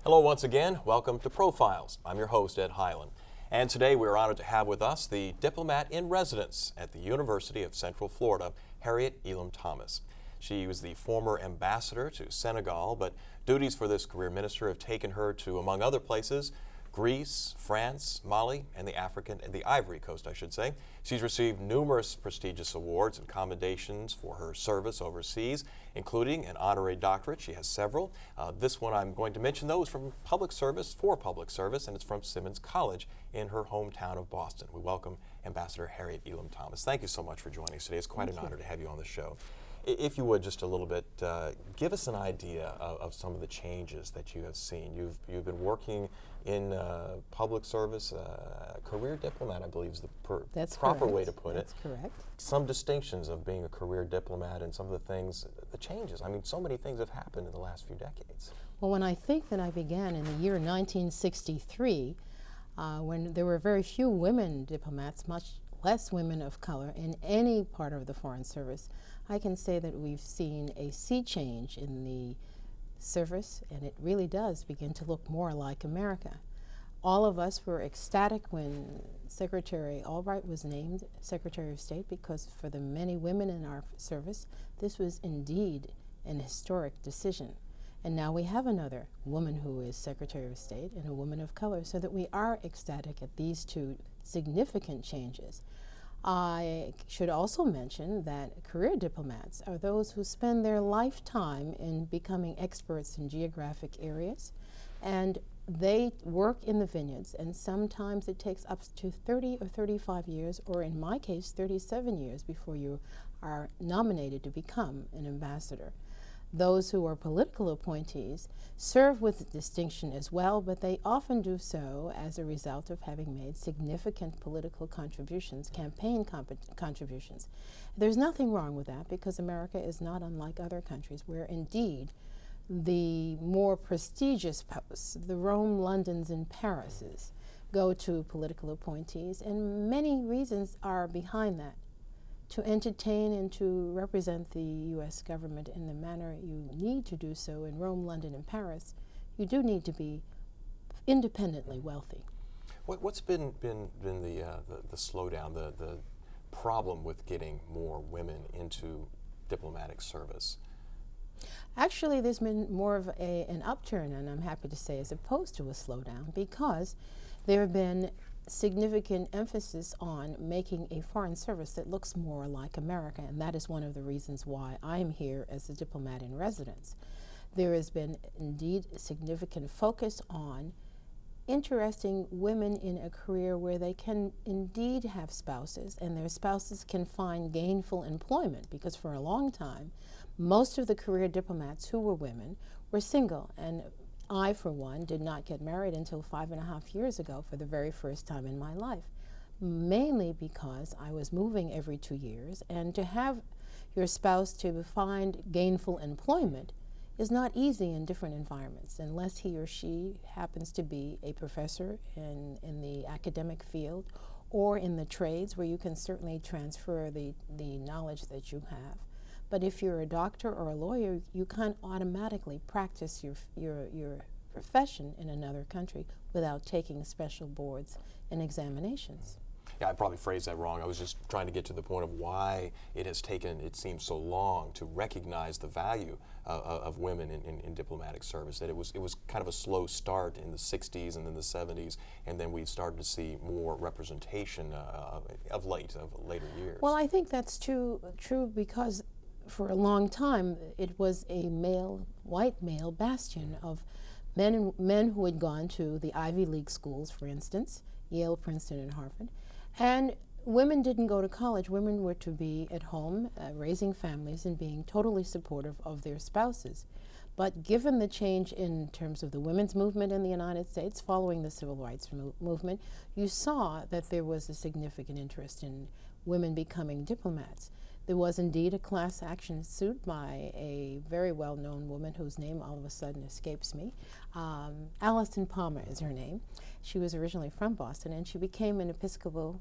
Hello once again. Welcome to Profiles. I'm your host, Ed Highland. And today we're honored to have with us the diplomat in residence at the University of Central Florida, Harriet Elam-Thomas. She was the former ambassador to Senegal, but duties for this career minister have taken her to, among other places, Greece, France, Mali, and the Ivory Coast, I should say. She's received numerous prestigious awards and commendations for her service overseas, including an honorary doctorate. She has several. This one I'm going to mention, though, is from public service, and it's from Simmons College in her hometown of Boston. We welcome Ambassador Harriet Elam-Thomas. Thank you so much for joining us today. It's quite an honor to have you on the show. If you would, just a little bit, give us an idea of some of the changes that you have seen. You've been working in public service, career diplomat, I believe is the proper way to put it. That's correct. Some distinctions of being a career diplomat and some of the things, the changes. I mean, so many things have happened in the last few decades. Well, when I think that I began in the year 1963, when there were very few women diplomats, much less women of color in any part of the Foreign Service, I can say that we've seen a sea change in the service, and it really does begin to look more like America. All of us were ecstatic when Secretary Albright was named Secretary of State, because for the many women in our service, this was indeed an historic decision. And now we have another woman who is Secretary of State and a woman of color, so that we are ecstatic at these two significant changes. I should also mention that career diplomats are those who spend their lifetime in becoming experts in geographic areas, and they work in the vineyards, and sometimes it takes up to 30 or 35 years, or in my case 37 years, before you are nominated to become an ambassador. Those who are political appointees serve with distinction as well, but they often do so as a result of having made significant political contributions, campaign contributions. There's nothing wrong with that, because America is not unlike other countries, where indeed the more prestigious posts, the Rome, Londons, and Parises, go to political appointees, and many reasons are behind that. To entertain and to represent the U.S. government in the manner you need to do so in Rome, London, and Paris, you do need to be independently wealthy. What's been the slowdown, the problem with getting more women into diplomatic service? Actually, there's been more of an upturn, and I'm happy to say, as opposed to a slowdown, because there have been significant emphasis on making a foreign service that looks more like America, and that is one of the reasons why I'm here as a diplomat in residence. There has been indeed significant focus on interesting women in a career where they can indeed have spouses, and their spouses can find gainful employment, because for a long time most of the career diplomats who were women were single, and I, for one, did not get married until 5.5 years ago for the very first time in my life, mainly because I was moving every 2 years, and to have your spouse to find gainful employment is not easy in different environments, unless he or she happens to be a professor in the academic field or in the trades, where you can certainly transfer the knowledge that you have. But if you're a doctor or a lawyer, you can't automatically practice your profession in another country without taking special boards and examinations. Yeah, I probably phrased that wrong. I was just trying to get to the point of why it has taken, it seems, so long to recognize the value of women in diplomatic service. That it was kind of a slow start in the 60s and then the 70s, and then we started to see more representation of later years. Well, I think that's true because for a long time it was a white male bastion of men who had gone to the Ivy League schools, for instance, Yale, Princeton, and Harvard. And women didn't go to college. Women were to be at home, raising families and being totally supportive of their spouses. But given the change in terms of the women's movement in the United States following the Civil Rights movement, you saw that there was a significant interest in women becoming diplomats. There was indeed a class action suit by a very well-known woman whose name all of a sudden escapes me. Allison Palmer is her name. She was originally from Boston, and she became an Episcopal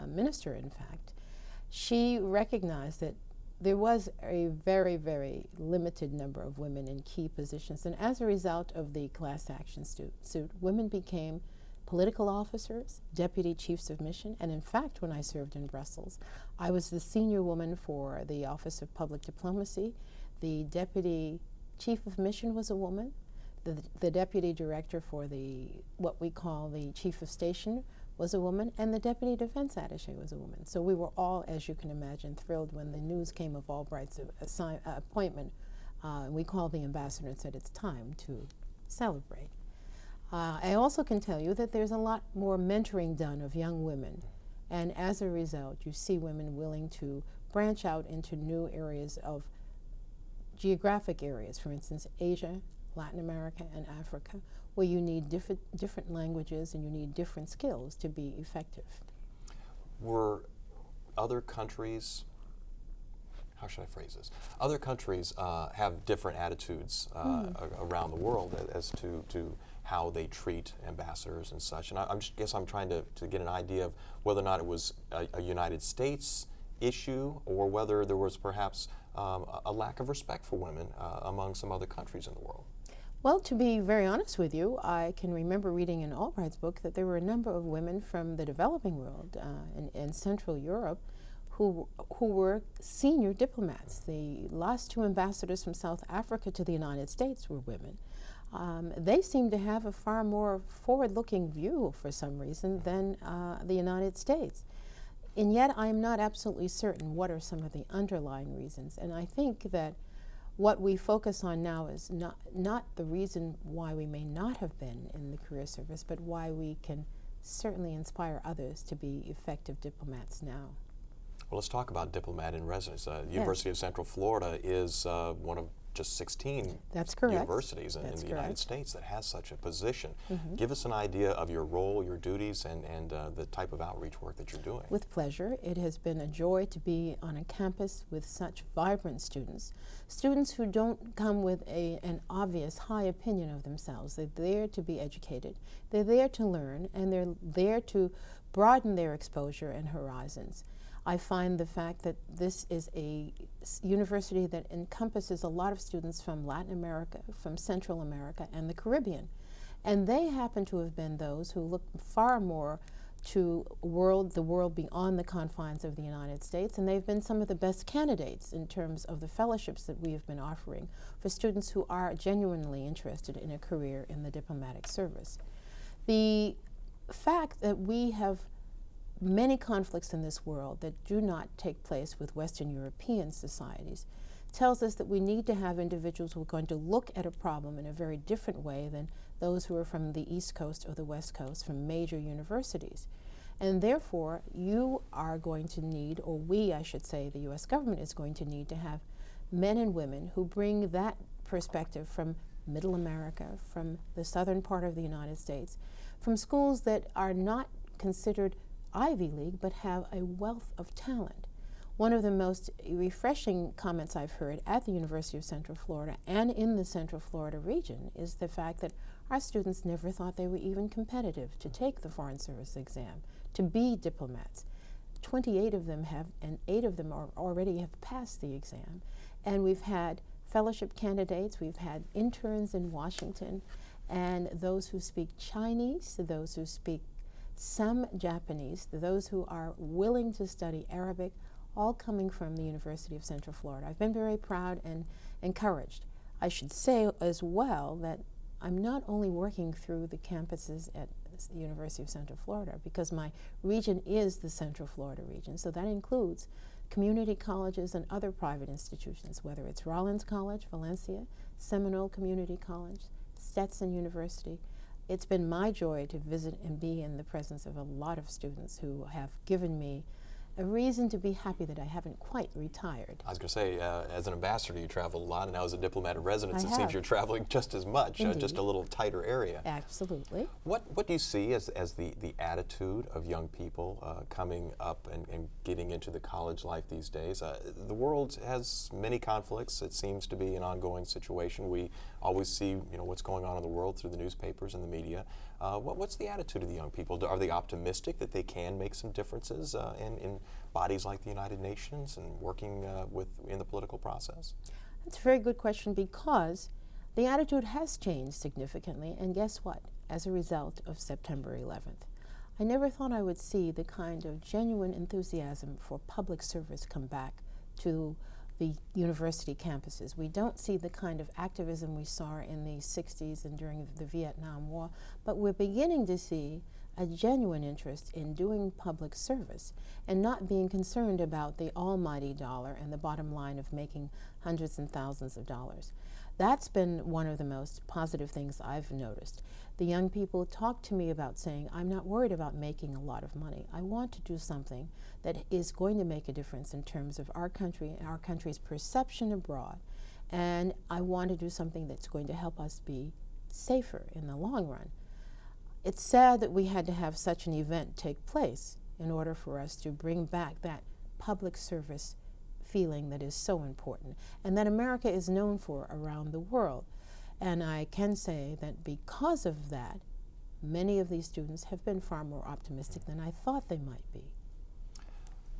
minister, in fact. She recognized that there was a very, very limited number of women in key positions. And as a result of the class action suit, women became political officers, deputy chiefs of mission, and in fact, when I served in Brussels, I was the senior woman for the Office of Public Diplomacy. The deputy chief of mission was a woman. The deputy director for what we call the chief of station was a woman, and the deputy defense attaché was a woman. So we were all, as you can imagine, thrilled when the news came of Albright's appointment. We called the ambassador and said it's time to celebrate. I also can tell you that there's a lot more mentoring done of young women, and as a result, you see women willing to branch out into new areas of geographic areas, for instance, Asia, Latin America, and Africa, where you need different languages and you need different skills to be effective. Were other countries, how should I phrase this? Other countries have different attitudes around the world as to how they treat ambassadors and such. And I guess I'm trying to get an idea of whether or not it was a United States issue or whether there was perhaps a lack of respect for women among some other countries in the world. Well, to be very honest with you, I can remember reading in Albright's book that there were a number of women from the developing world in Central Europe who were senior diplomats. The last two ambassadors from South Africa to the United States were women. They seem to have a far more forward-looking view for some reason than the United States. And yet I'm not absolutely certain what are some of the underlying reasons. And I think that what we focus on now is not the reason why we may not have been in the career service, but why we can certainly inspire others to be effective diplomats now. Well, let's talk about diplomat in residence. University of Central Florida is one of just 16 universities in the United States that has such a position. Give us an idea of your role, your duties, and the type of outreach work that you're doing. With pleasure. It has been a joy to be on a campus with such vibrant students. Students who don't come with an obvious high opinion of themselves. They're there to be educated. They're there to learn, and they're there to broaden their exposure and horizons. I find the fact that this is a university that encompasses a lot of students from Latin America, from Central America, and the Caribbean. And they happen to have been those who look far more to the world beyond the confines of the United States, and they've been some of the best candidates in terms of the fellowships that we have been offering for students who are genuinely interested in a career in the diplomatic service. The fact that we have many conflicts in this world that do not take place with Western European societies tells us that we need to have individuals who are going to look at a problem in a very different way than those who are from the East Coast or the West Coast from major universities. And therefore, you are going to need, or we, I should say, the U.S. government is going to need to have men and women who bring that perspective from Middle America, from the southern part of the United States, from schools that are not considered Ivy League, but have a wealth of talent. One of the most refreshing comments I've heard at the University of Central Florida and in the Central Florida region is the fact that our students never thought they were even competitive to take the Foreign Service exam, to be diplomats. 28 of them have, and 8 of them already have passed the exam. And we've had fellowship candidates, we've had interns in Washington, and those who speak Chinese, those who speak some Japanese, those who are willing to study Arabic, all coming from the University of Central Florida. I've been very proud and encouraged. I should say as well that I'm not only working through the campuses at the University of Central Florida, because my region is the Central Florida region, so that includes community colleges and other private institutions, whether it's Rollins College, Valencia, Seminole Community College, Stetson University. It's been my joy to visit and be in the presence of a lot of students who have given me a reason to be happy that I haven't quite retired. I was going to say, as an ambassador, you travel a lot, and now as a diplomat in residence, it seems you're traveling just as much, just a little tighter area. Absolutely. What do you see as the attitude of young people coming up and getting into the college life these days? The world has many conflicts. It seems to be an ongoing situation. We always see, what's going on in the world through the newspapers and the media. What's the attitude of the young people? Are they optimistic that they can make some differences in bodies like the United Nations and working in the political process? That's a very good question, because the attitude has changed significantly, and guess what? As a result of September 11th. I never thought I would see the kind of genuine enthusiasm for public service come back to the university campuses. We don't see the kind of activism we saw in the 60s and during the Vietnam War, but we're beginning to see a genuine interest in doing public service and not being concerned about the almighty dollar and the bottom line of making hundreds and thousands of dollars. That's been one of the most positive things I've noticed. The young people talk to me about saying, I'm not worried about making a lot of money. I want to do something that is going to make a difference in terms of our country and our country's perception abroad. And I want to do something that's going to help us be safer in the long run. It's sad that we had to have such an event take place in order for us to bring back that public service feeling that is so important and that America is known for around the world. And I can say that because of that, many of these students have been far more optimistic than I thought they might be.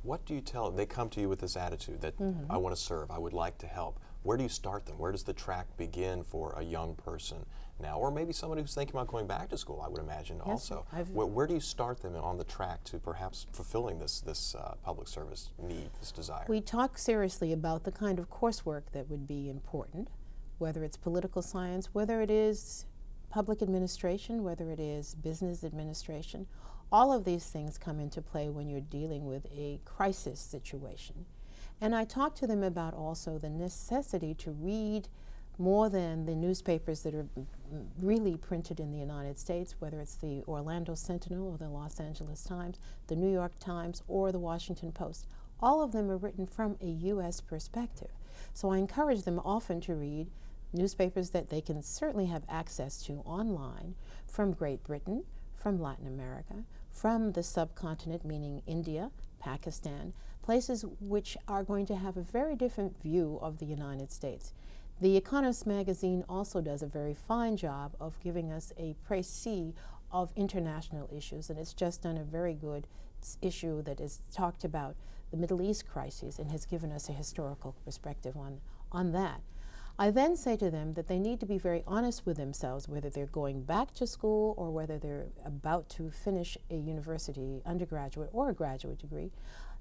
What do you tell them? They come to you with this attitude that I want to serve, I would like to help. Where do you start them? Where does the track begin for a young person now? Or maybe somebody who's thinking about going back to school, I would imagine also. Where do you start them on the track to perhaps fulfilling this public service need, this desire? We talk seriously about the kind of coursework that would be important, whether it's political science, whether it is public administration, whether it is business administration. All of these things come into play when you're dealing with a crisis situation. And I talk to them about also the necessity to read more than the newspapers that are really printed in the United States, whether it's the Orlando Sentinel or the Los Angeles Times, the New York Times, or the Washington Post. All of them are written from a U.S. perspective. So I encourage them often to read newspapers that they can certainly have access to online from Great Britain, from Latin America, from the subcontinent, meaning India, Pakistan, places which are going to have a very different view of the United States. The Economist magazine also does a very fine job of giving us a précis of international issues, and it's just done a very good issue that is talked about the Middle East crisis and has given us a historical perspective on that. I then say to them that they need to be very honest with themselves, whether they're going back to school or whether they're about to finish a university undergraduate or a graduate degree.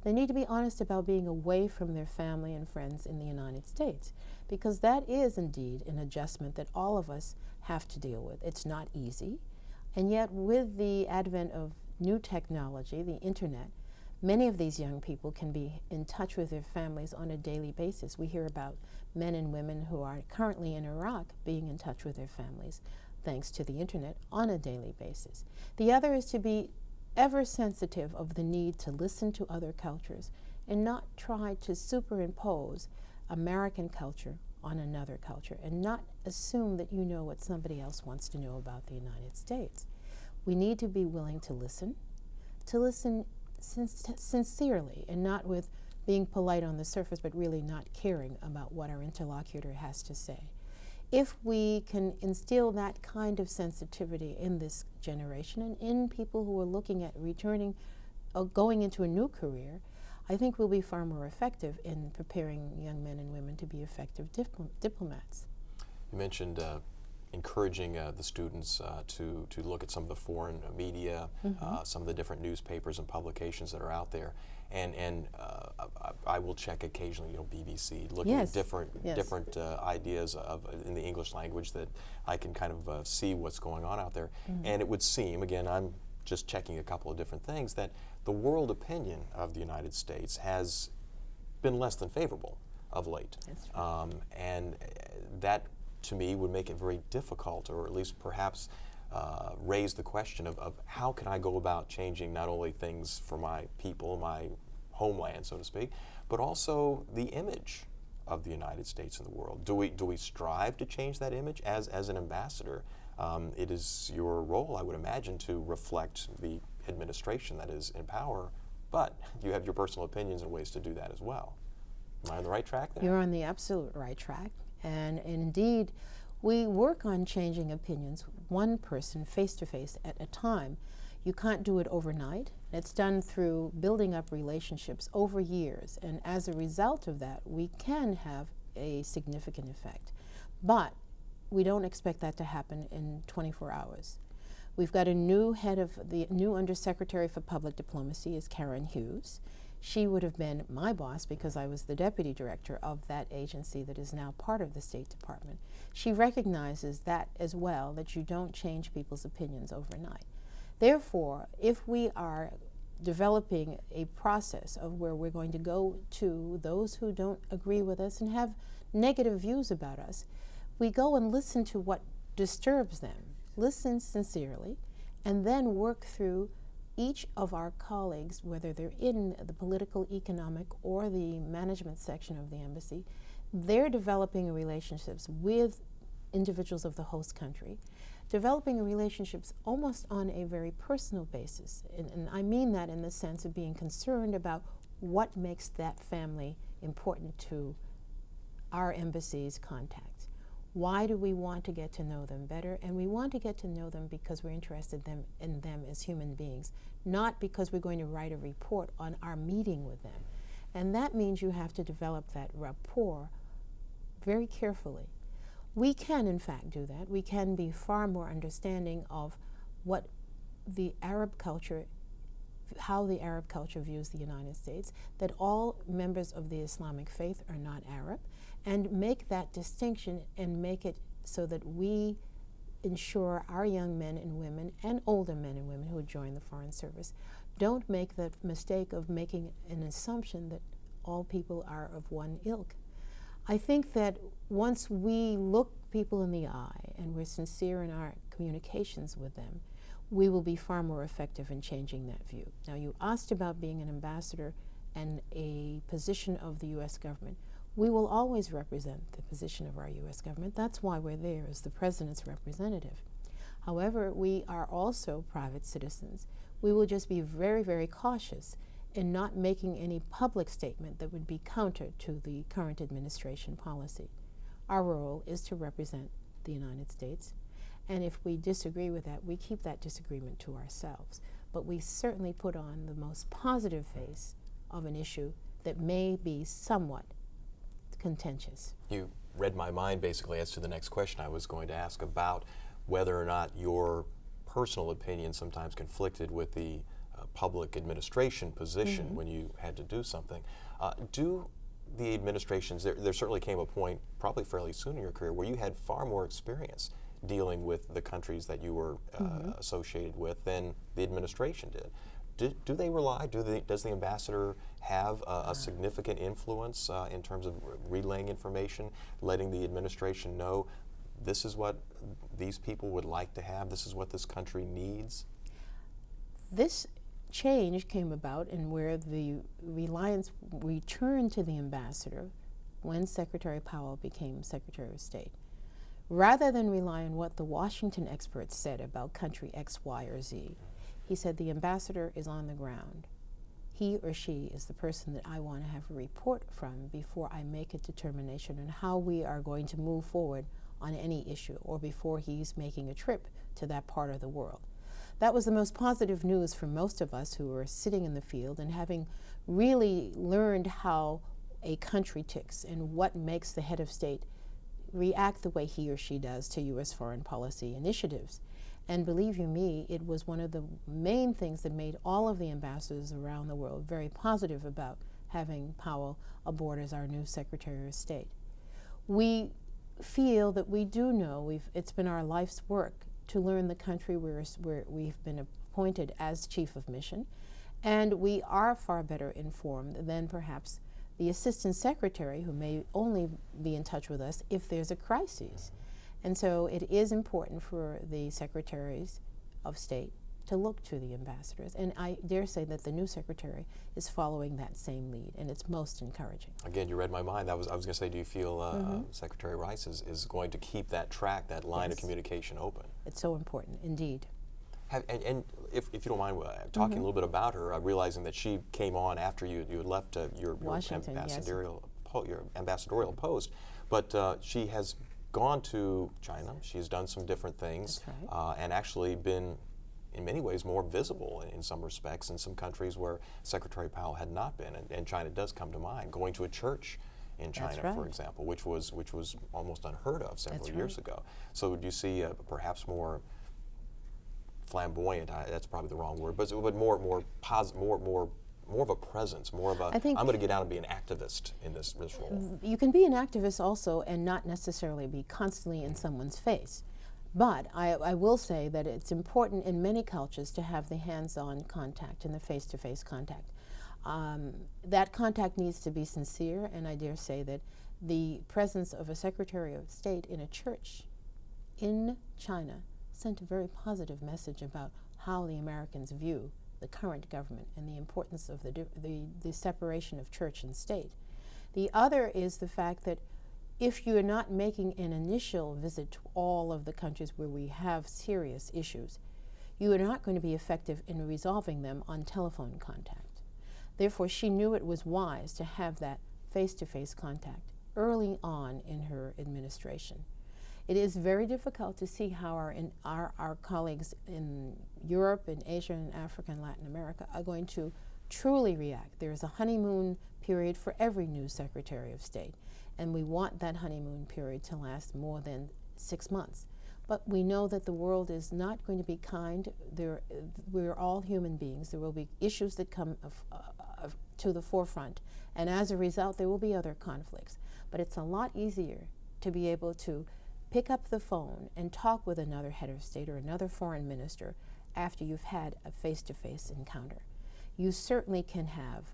They need to be honest about being away from their family and friends in the United States, because that is indeed an adjustment that all of us have to deal with. It's not easy, and yet with the advent of new technology, the internet, many of these young people can be in touch with their families on a daily basis. We hear about men and women who are currently in Iraq being in touch with their families thanks to the internet on a daily basis. The other is to be ever sensitive of the need to listen to other cultures and not try to superimpose American culture on another culture and not assume that you know what somebody else wants to know about the United States. We need to be willing to listen sincerely and not with being polite on the surface, but really not caring about what our interlocutor has to say. If we can instill that kind of sensitivity in this generation and in people who are looking at returning or going into a new career, I think we'll be far more effective in preparing young men and women to be effective diplomats. You mentioned encouraging the students to look at some of the foreign media, some of the different newspapers and publications that are out there, and I will check occasionally, BBC, looking at different ideas in the English language that I can kind of see what's going on out there. And it would seem, again, I'm just checking a couple of different things, that the world opinion of the United States has been less than favorable of late. That's right. And that, to me, would make it very difficult, or at least perhaps raise the question of how can I go about changing not only things for my people, my homeland, so to speak, but also the image of the United States in the world. Do we strive to change that image as an ambassador? It is your role, I would imagine, to reflect the administration that is in power, but you have your personal opinions and ways to do that as well. Am I on the right track there? You're on the absolute right track. And indeed, we work on changing opinions one person face-to-face at a time. You can't do it overnight. It's done through building up relationships over years, and as a result of that, we can have a significant effect. But we don't expect that to happen in 24 hours. We've got a new head of the new Undersecretary for Public Diplomacy is Karen Hughes. She would have been my boss because I was the deputy director of that agency that is now part of the State Department. She recognizes that as well, that you don't change people's opinions overnight. Therefore, if we are developing a process of where we're going to go to those who don't agree with us and have negative views about us, we go and listen to what disturbs them, listen sincerely, and then work through each of our colleagues, whether they're in the political, economic, or the management section of the embassy. They're developing relationships with individuals of the host country, developing relationships almost on a very personal basis. And I mean that in the sense of being concerned about what makes that family important to our embassy's contacts. Why do we want to get to know them better? And we want to get to know them because we're interested in them as human beings, not because we're going to write a report on our meeting with them. And that means you have to develop that rapport very carefully. We can, in fact, do that. We can be far more understanding of what the Arab culture, how the Arab culture views the United States, that all members of the Islamic faith are not Arab, and make that distinction and make it so that we ensure our young men and women and older men and women who join the Foreign Service don't make the mistake of making an assumption that all people are of one ilk. I think that once we look people in the eye and we're sincere in our communications with them, we will be far more effective in changing that view. Now, you asked about being an ambassador and a position of the U.S. government. We will always represent the position of our U.S. government. That's why we're there as the President's representative. However, we are also private citizens. We will just be very, very cautious in not making any public statement that would be counter to the current administration policy. Our role is to represent the United States, and if we disagree with that, we keep that disagreement to ourselves. But we certainly put on the most positive face of an issue that may be somewhat contentious. You read my mind basically as to the next question I was going to ask about whether or not your personal opinion sometimes conflicted with the public administration position when you had to do something. Do the administrations, there certainly came a point, probably fairly soon in your career, where you had far more experience dealing with the countries that you were associated with than the administration did. Do they rely, does the ambassador have a significant influence in terms of relaying information, letting the administration know this is what these people would like to have, this is what this country needs? This change came about in where the reliance returned to the ambassador when Secretary Powell became Secretary of State. Rather than rely on what the Washington experts said about country X, Y, or Z, he said the ambassador is on the ground. He or she is the person that I want to have a report from before I make a determination on how we are going to move forward on any issue, or before he's making a trip to that part of the world. That was the most positive news for most of us who were sitting in the field and having really learned how a country ticks and what makes the head of state react the way he or she does to U.S. foreign policy initiatives. And believe you me, it was one of the main things that made all of the ambassadors around the world very positive about having Powell aboard as our new Secretary of State. We feel that we do know, it's been our life's work to learn the country where we've been appointed as Chief of Mission, and we are far better informed than perhaps the Assistant Secretary, who may only be in touch with us if there's a crisis. And so it is important for the Secretaries of State to look to the ambassadors, and I dare say that the new Secretary is following that same lead, and it's most encouraging. Again, you read my mind. I was going to say, do you feel Secretary Rice is going to keep that track, that line of communication open? It's so important, indeed. And if you don't mind talking a little bit about her, realizing that she came on after you had left your ambassadorial post, but she has gone to China. She's done some different things, That's right. and actually been in many ways more visible in some respects in some countries where Secretary Powell had not been, and China does come to mind. Going to a church in China, for example, which was almost unheard of several years ago. So do you see perhaps more flamboyant? That's probably the wrong word, but more of a presence, more of a. I'm going to get out and be an activist in this role. You can be an activist also, and not necessarily be constantly in someone's face. But I will say that it's important in many cultures to have the hands-on contact and the face-to-face contact. That contact needs to be sincere, and I dare say that the presence of a Secretary of State in a church in China sent a very positive message about how the Americans view the current government and the importance of the separation of church and state. The other is the fact that if you're not making an initial visit to all of the countries where we have serious issues, you are not going to be effective in resolving them on telephone contact. Therefore, she knew it was wise to have that face-to-face contact early on in her administration. It is very difficult to see how our colleagues in Europe and Asia and Africa and Latin America are going to truly react. There is a honeymoon period for every new Secretary of State, and we want that honeymoon period to last more than 6 months. But we know that the world is not going to be kind. We're all human beings. There will be issues that come to the forefront, and as a result, there will be other conflicts. But it's a lot easier to be able to pick up the phone and talk with another head of state or another foreign minister after you've had a face-to-face encounter. You certainly can have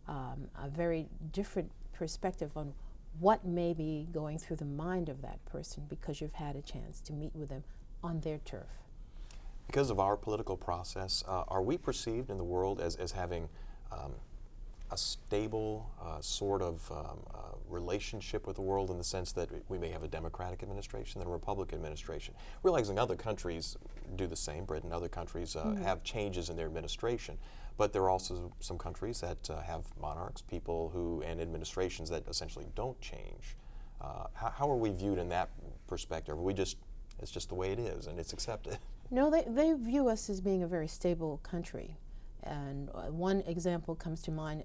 a very different perspective on what may be going through the mind of that person because you've had a chance to meet with them on their turf. Because of our political process, are we perceived in the world as having a stable sort of relationship with the world, in the sense that we may have a Democratic administration and a Republican administration, realizing other countries do the same. Britain, other countries have changes in their administration, but there are also some countries that have monarchs, people and administrations that essentially don't change. How are we viewed in that perspective? It's just the way it is and it's accepted? No, they view us as being a very stable country. And one example comes to mind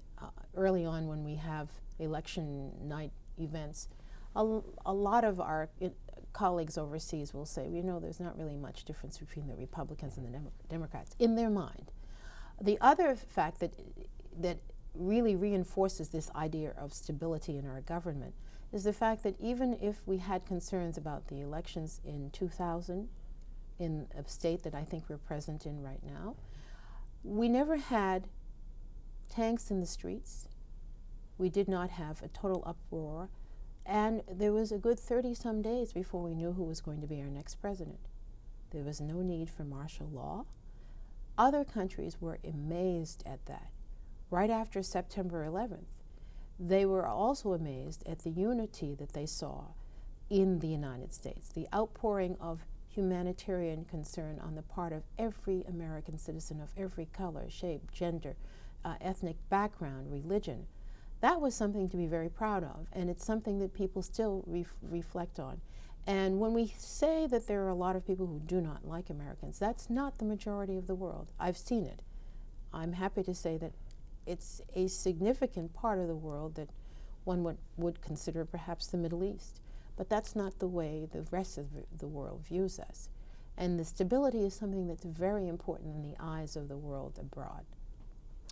early on when we have election night events. A lot of our colleagues overseas will say, there's not really much difference between the Republicans and the Democrats in their mind. The other fact that really reinforces this idea of stability in our government is the fact that even if we had concerns about the elections in 2000 in a state that I think we're present in right now, we never had tanks in the streets. We did not have a total uproar. And there was a good 30-some days before we knew who was going to be our next president. There was no need for martial law. Other countries were amazed at that. Right after September 11th, they were also amazed at the unity that they saw in the United States, the outpouring of humanitarian concern on the part of every American citizen of every color, shape, gender, ethnic background, religion. That was something to be very proud of, and it's something that people still reflect on. And when we say that there are a lot of people who do not like Americans, that's not the majority of the world. I've seen it. I'm happy to say that it's a significant part of the world that one would consider perhaps the Middle East. But that's not the way the rest of the world views us. And the stability is something that's very important in the eyes of the world abroad.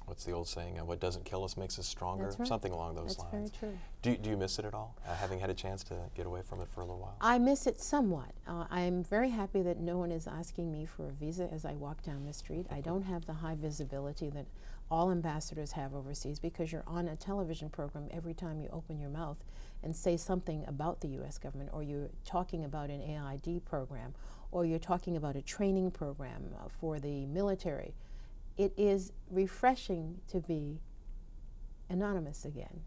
What's the old saying? What doesn't kill us makes us stronger? That's right. Something along those lines. That's very true. Do you miss it at all, having had a chance to get away from it for a little while? I miss it somewhat. I'm very happy that no one is asking me for a visa as I walk down the street. I don't have the high visibility that all ambassadors have overseas, because you're on a television program every time you open your mouth and say something about the U.S. government, or you're talking about an AID program, or you're talking about a training program for the military. It is refreshing to be anonymous again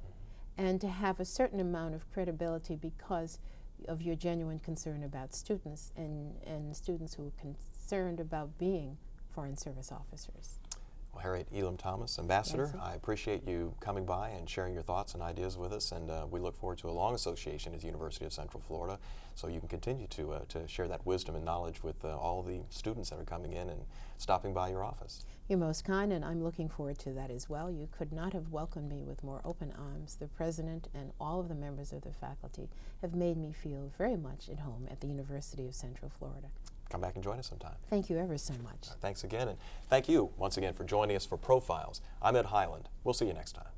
and to have a certain amount of credibility because of your genuine concern about students and students who are concerned about being Foreign Service officers. Well, Harriet Elam-Thomas, Ambassador, Yes, I appreciate you coming by and sharing your thoughts and ideas with us, and we look forward to a long association at the University of Central Florida, so you can continue to share that wisdom and knowledge with all the students that are coming in and stopping by your office. You're most kind, and I'm looking forward to that as well. You could not have welcomed me with more open arms. The president and all of the members of the faculty have made me feel very much at home at the University of Central Florida. Come back and join us sometime. Thank you ever so much. Thanks again, and thank you once again for joining us for Profiles. I'm Ed Highland. We'll see you next time.